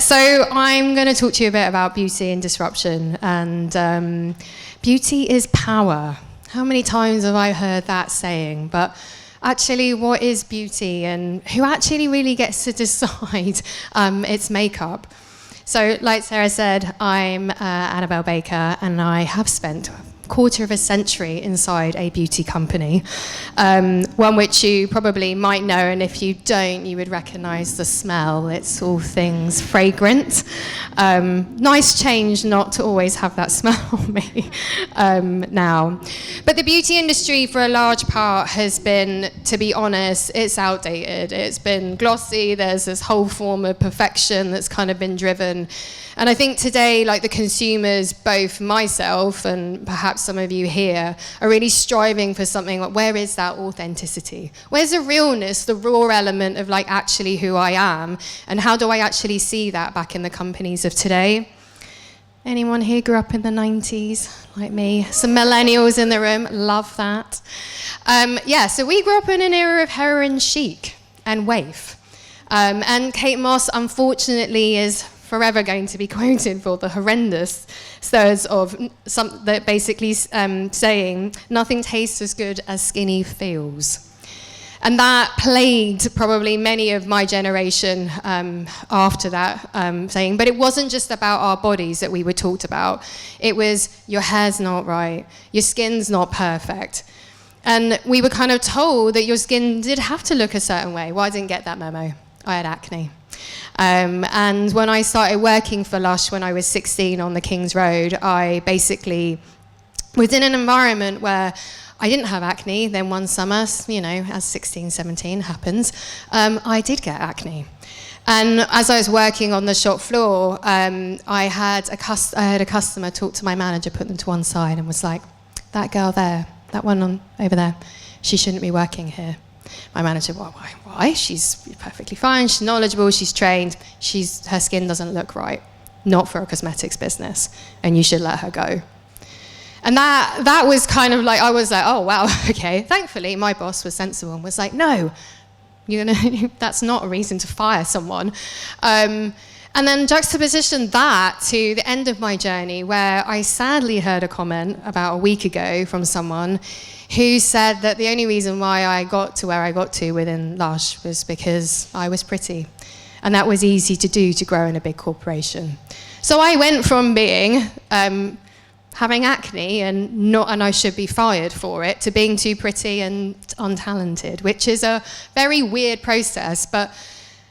So I'm going to talk to you a bit about beauty and disruption. And beauty is power. How many times have I heard that saying? But actually, what is beauty, and who actually really gets to decide its makeup? So like Sarah said, I'm Annabelle Baker, and I have spent quarter of a century inside a beauty company, one which you probably might know, and if you don't, you would recognize the smell. It's all things fragrant. Nice change not to always have that smell on me now. But the beauty industry, for a large part, has been, to be honest, it's outdated. It's been glossy. There's this whole form of perfection that's kind of been driven. And I think today, like the consumers, both myself and perhaps some of you here, are really striving for something like, where is that authenticity? Where's the realness, the raw element of like actually who I am? And how do I actually see that back in the companies of today? Anyone here grew up in the 90s, like me? Some millennials in the room, love that. So we grew up in an era of heroin chic and waif. And Kate Moss, unfortunately, is forever going to be quoted for the horrendous slurs of some that basically saying nothing tastes as good as skinny feels. And that plagued probably many of my generation after that saying, but it wasn't just about our bodies that we were talked about. It was, your hair's not right, your skin's not perfect. And we were kind of told that your skin did have to look a certain way. Well, I didn't get that memo. I had acne. And when I started working for Lush when I was 16 on the King's Road, I basically was in an environment where I didn't have acne. Then one summer, you know, as 16, 17 happens, I did get acne. And as I was working on the shop floor, I had a customer talk to my manager, put them to one side and was like, that girl there, that one over there, she shouldn't be working here. My manager, well, why? She's perfectly fine, she's knowledgeable, she's trained, her skin doesn't look right, not for a cosmetics business, and you should let her go. And that was kind of like, I was like, oh wow, okay. Thankfully, my boss was sensible and was like, no, that's not a reason to fire someone. And then juxtaposition that to the end of my journey, where I sadly heard a comment about a week ago from someone who said that the only reason why I got to where I got to within Lush was because I was pretty. And that was easy to do to grow in a big corporation. So I went from being having acne and I should be fired for it, to being too pretty and untalented, which is a very weird process. But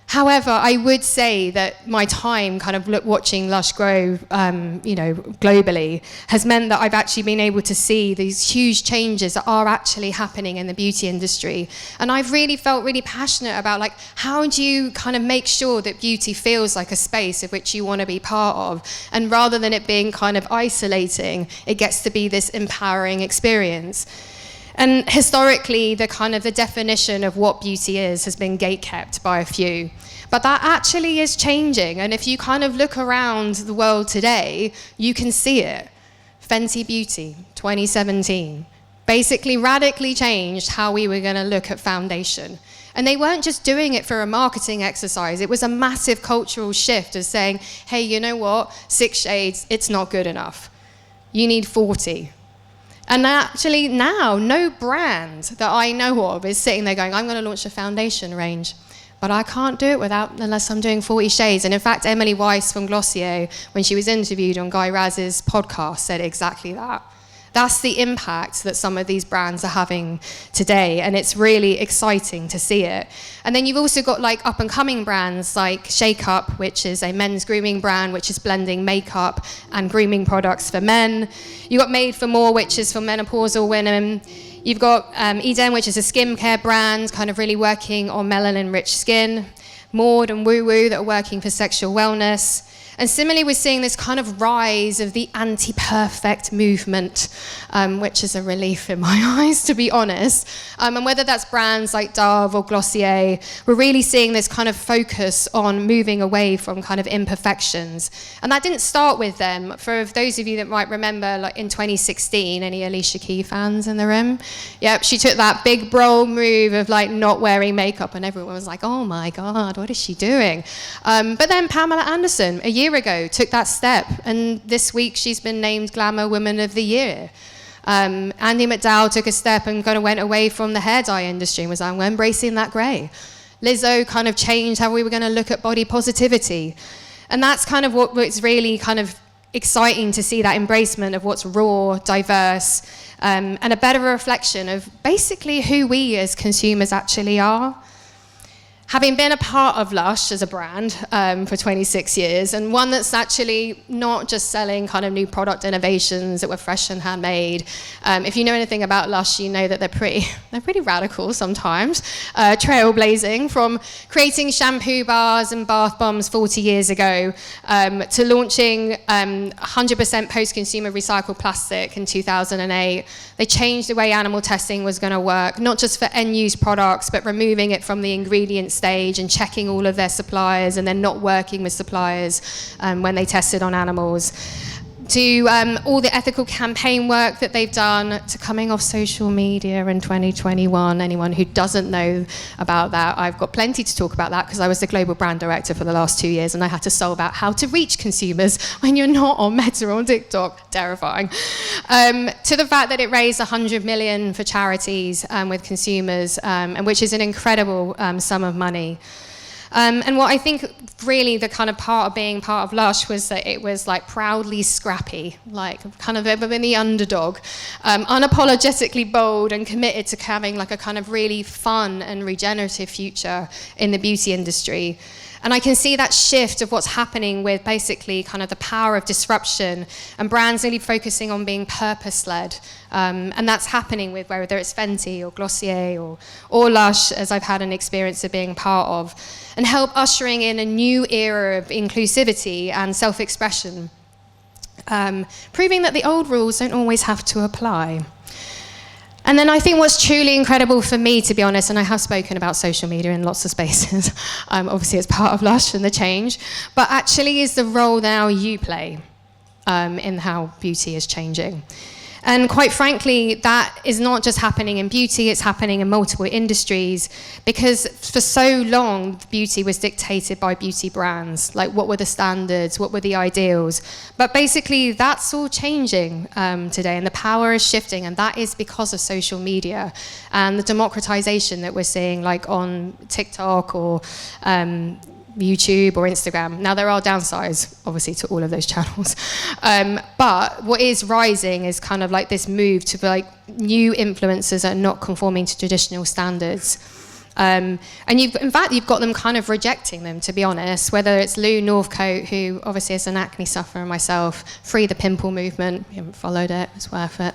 however, I would say that my time kind of watching Lush grow, globally, has meant that I've actually been able to see these huge changes that are actually happening in the beauty industry. And I've really felt really passionate about, like, how do you kind of make sure that beauty feels like a space of which you want to be part of? And rather than it being kind of isolating, it gets to be this empowering experience. And historically, the definition of what beauty is has been gatekept by a few. But that actually is changing. And if you kind of look around the world today, you can see it. Fenty Beauty, 2017, basically radically changed how we were going to look at foundation. And they weren't just doing it for a marketing exercise. It was a massive cultural shift of saying, hey, you know what? 6 shades, it's not good enough. You need 40. And actually now, no brand that I know of is sitting there going, I'm going to launch a foundation range. But I can't do it unless I'm doing 40 shades. And in fact, Emily Weiss from Glossier, when she was interviewed on Guy Raz's podcast, said exactly that. That's the impact that some of these brands are having today, and it's really exciting to see it. And then you've also got like up and coming brands like Shake Up, which is a men's grooming brand, which is blending makeup and grooming products for men. You've got Made for More, which is for menopausal women. You've got Eden, which is a skincare brand, kind of really working on melanin-rich skin. Maud and Woo Woo that are working for sexual wellness. And similarly, we're seeing this kind of rise of the anti-perfect movement, which is a relief in my eyes, to be honest. And whether that's brands like Dove or Glossier, we're really seeing this kind of focus on moving away from kind of imperfections. And that didn't start with them. For those of you that might remember, like in 2016, any Alicia Keys fans in the room? Yep, she took that big, bold move of like not wearing makeup, and everyone was like, oh my God, what is she doing? But then Pamela Anderson, a year ago, took that step. And this week, she's been named Glamour Woman of the Year. Andie MacDowell took a step and kind of went away from the hair dye industry and was like, I'm embracing that grey. Lizzo kind of changed how we were going to look at body positivity. And that's kind of what's really kind of exciting to see, that embracement of what's raw, diverse, and a better reflection of basically who we as consumers actually are. Having been a part of Lush as a brand for 26 years, and one that's actually not just selling kind of new product innovations that were fresh and handmade. If you know anything about Lush, you know that they're pretty radical sometimes, trailblazing, from creating shampoo bars and bath bombs 40 years ago to launching 100% post-consumer recycled plastic in 2008. They changed the way animal testing was going to work, not just for end-use products, but removing it from the ingredient stage and checking all of their suppliers and then not working with suppliers when they tested on animals. To all the ethical campaign work that they've done, to coming off social media in 2021. Anyone who doesn't know about that, I've got plenty to talk about that because I was the global brand director for the last 2 years and I had to solve out how to reach consumers when you're not on Meta or TikTok. Terrifying. To the fact that it raised 100 million for charities with consumers, and which is an incredible sum of money. And what I think really the kind of part of being part of Lush was that it was like proudly scrappy, like kind of ever been the underdog, unapologetically bold and committed to having like a kind of really fun and regenerative future in the beauty industry. And I can see that shift of what's happening with basically kind of the power of disruption and brands really focusing on being purpose-led. And that's happening with whether it's Fenty or Glossier or Lush, as I've had an experience of being part of, and help ushering in a new era of inclusivity and self-expression, proving that the old rules don't always have to apply. And then I think what's truly incredible for me, to be honest, and I have spoken about social media in lots of spaces, obviously as part of Lush and the change, but actually is the role now you play in how beauty is changing. And quite frankly, that is not just happening in beauty, it's happening in multiple industries, because for so long, beauty was dictated by beauty brands. Like, what were the standards, what were the ideals? But basically, that's all changing today, and the power is shifting, and that is because of social media and the democratization that we're seeing, like on TikTok or YouTube or Instagram. Now, there are downsides, obviously, to all of those channels. But what is rising is kind of like this move to like new influencers that are not conforming to traditional standards. And in fact, you've got them kind of rejecting them, to be honest, whether it's Lou Northcote, who obviously is an acne sufferer myself, Free the Pimple movement. We haven't followed it, it's worth it.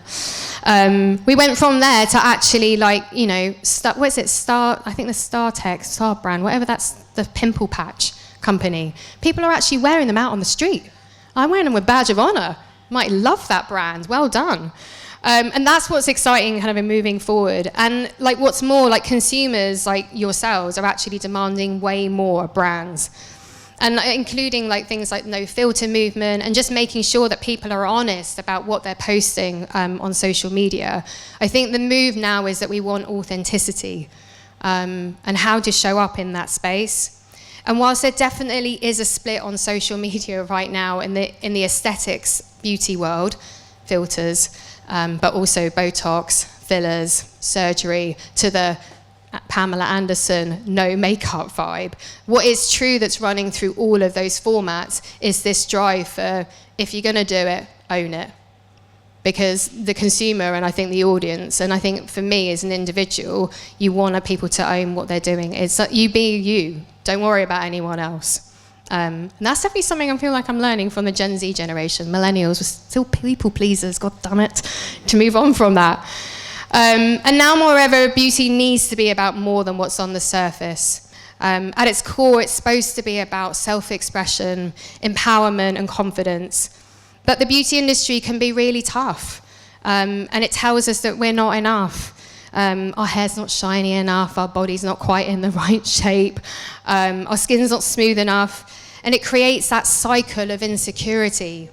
We went from there to actually like, you know, what is it, I think the Star brand, whatever, that's the pimple patch company. People are actually wearing them out on the street. I'm wearing them with badge of honor. Might love that brand, well done. And that's what's exciting kind of in moving forward. And like what's more, like consumers like yourselves are actually demanding way more brands. And including like things like no filter movement and just making sure that people are honest about what they're posting on social media. I think the move now is that we want authenticity and how to show up in that space. And whilst there definitely is a split on social media right now in the aesthetics beauty world, filters, but also Botox, fillers, surgery, to the Pamela Anderson no makeup vibe. What is true that's running through all of those formats is this drive for, if you're going to do it, own it. Because the consumer and I think the audience, and I think for me as an individual, you want people to own what they're doing. It's like you be you. Don't worry about anyone else. And that's definitely something I feel like I'm learning from the Gen Z generation. Millennials were still people pleasers, god damn it, to move on from that. And now more ever, beauty needs to be about more than what's on the surface. At its core, it's supposed to be about self-expression, empowerment, and confidence. But the beauty industry can be really tough. And it tells us that we're not enough. Our hair's not shiny enough, our body's not quite in the right shape, our skin's not smooth enough, and it creates that cycle of insecurity.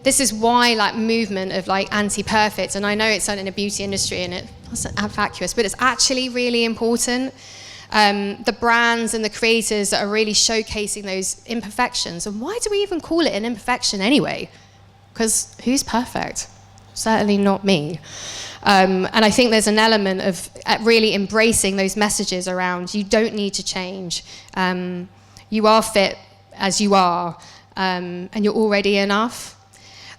This is why like movement of like anti-perfect, and I know it's in the beauty industry and it wasn't vacuous, but it's actually really important. the brands and the creators that are really showcasing those imperfections. And why do we even call it an imperfection anyway? Because who's perfect? Certainly not me. And I think there's an element of really embracing those messages around you don't need to change. You are fit as you are, and you're already enough.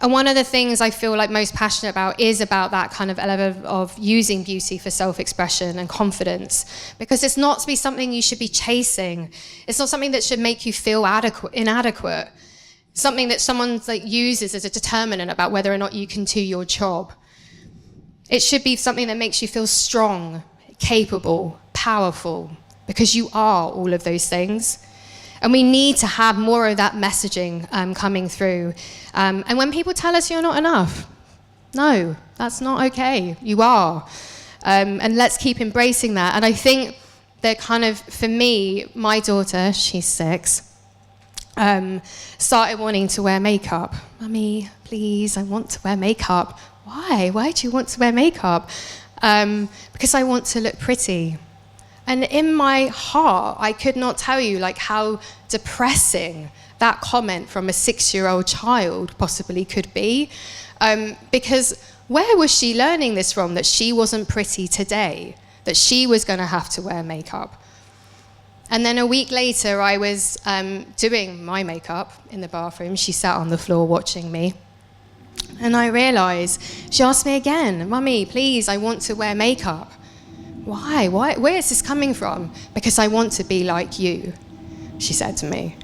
And one of the things I feel like most passionate about is about that kind of element of using beauty for self-expression and confidence, because it's not to be something you should be chasing. It's not something that should make you feel inadequate. Something that someone uses as a determinant about whether or not you can do your job. It should be something that makes you feel strong, capable, powerful, because you are all of those things. And we need to have more of that messaging coming through. And when people tell us you're not enough, no, that's not okay. You are. And let's keep embracing that. And I think that kind of, for me, my daughter, she's 6, started wanting to wear makeup. Mummy, please, I want to wear makeup. Why? Why do you want to wear makeup? Because I want to look pretty. And in my heart, I could not tell you how depressing that comment from a 6-year-old child possibly could be. Because where was she learning this from, that she wasn't pretty today, that she was going to have to wear makeup? And then a week later, I was doing my makeup in the bathroom. She sat on the floor watching me. And I realized, she asked me again, Mummy, please, I want to wear makeup. Why? Where is this coming from? Because I want to be like you, she said to me.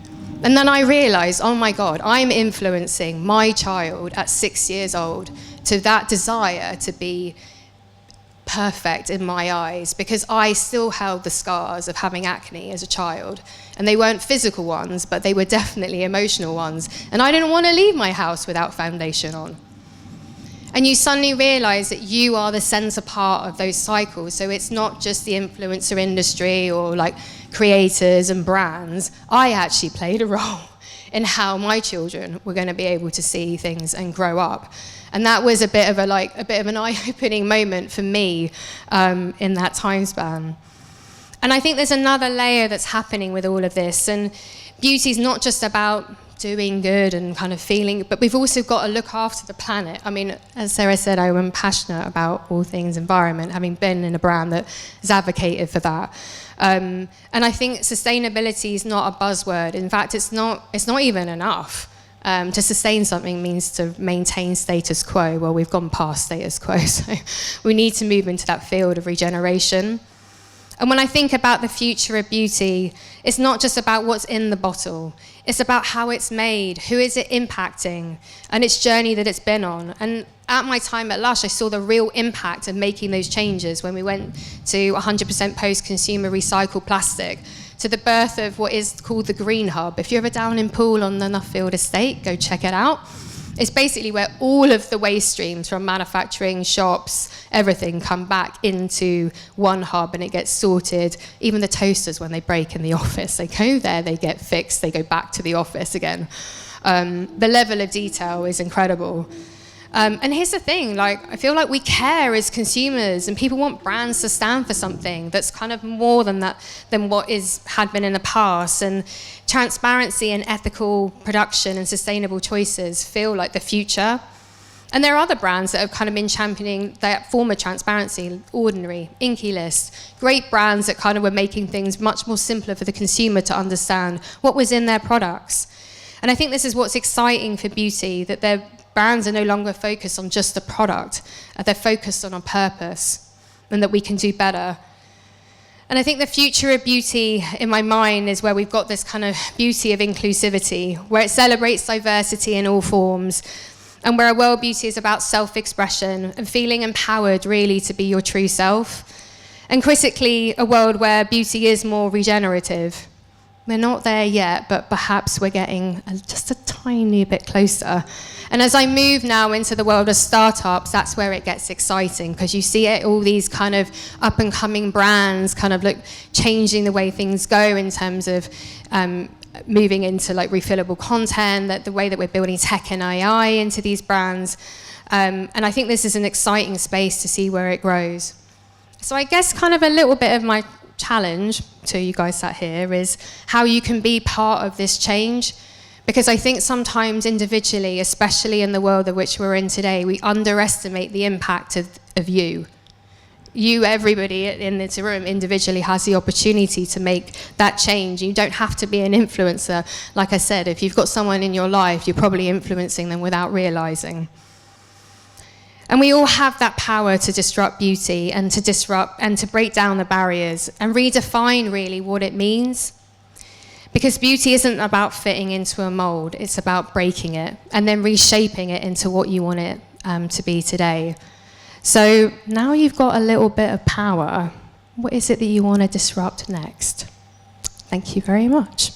And then I realized, oh my God, I'm influencing my child at 6 years old to that desire to be perfect in my eyes, because I still held the scars of having acne as a child. And they weren't physical ones, but they were definitely emotional ones. And I didn't want to leave my house without foundation on. And you suddenly realize that you are the center part of those cycles. So it's not just the influencer industry or creators and brands. I actually played a role in how my children were going to be able to see things and grow up. And that was a bit of an eye-opening moment for me in that time span. And I think there's another layer that's happening with all of this. And beauty is not just about doing good and kind of feeling, but we've also got to look after the planet. I mean, as Sarah said, I am passionate about all things environment, having been in a brand that has advocated for that. And I think sustainability is not a buzzword. In fact, it's not even enough. To sustain something means to maintain status quo. Well, we've gone past status quo, so we need to move into that field of regeneration. And when I think about the future of beauty, it's not just about what's in the bottle. It's about how it's made, who is it impacting, and its journey that it's been on. And at my time at Lush, I saw the real impact of making those changes when we went to 100% post-consumer recycled plastic, to the birth of what is called the Green Hub. If you're ever down in Poole on the Nuffield estate, go check it out. It's basically where all of the waste streams from manufacturing, shops, everything come back into one hub and it gets sorted. Even the toasters, when they break in the office, they go there, they get fixed, they go back to the office again. The level of detail is incredible. And here's the thing, I feel like we care as consumers, and people want brands to stand for something that's kind of more than that, than what had been in the past. And transparency and ethical production and sustainable choices feel like the future. And there are other brands that have kind of been championing that form of transparency, Ordinary, Inky List, great brands that kind of were making things much more simpler for the consumer to understand what was in their products. And I think this is what's exciting for beauty, that their brands are no longer focused on just the product, they're focused on a purpose, and that we can do better. And I think the future of beauty, in my mind, is where we've got this kind of beauty of inclusivity, where it celebrates diversity in all forms, and where a world beauty is about self-expression and feeling empowered, really, to be your true self. And critically, a world where beauty is more regenerative. We're not there yet, but perhaps we're getting just a tiny bit closer. And as I move now into the world of startups, that's where it gets exciting, because you see it, all these kind of up-and-coming brands kind of changing the way things go in terms of moving into refillable content, that the way that we're building tech and AI into these brands. And I think this is an exciting space to see where it grows. So I guess kind of a little bit of my challenge to you guys sat here is how you can be part of this change. Because I think sometimes individually, especially in the world of which we're in today, we underestimate the impact of you. You, everybody in this room individually has the opportunity to make that change. You don't have to be an influencer. Like I said, if you've got someone in your life, you're probably influencing them without realizing. And we all have that power to disrupt beauty and to disrupt and to break down the barriers and redefine really what it means. Because beauty isn't about fitting into a mold, it's about breaking it and then reshaping it into what you want it to be today. So now you've got a little bit of power. What is it that you want to disrupt next? Thank you very much.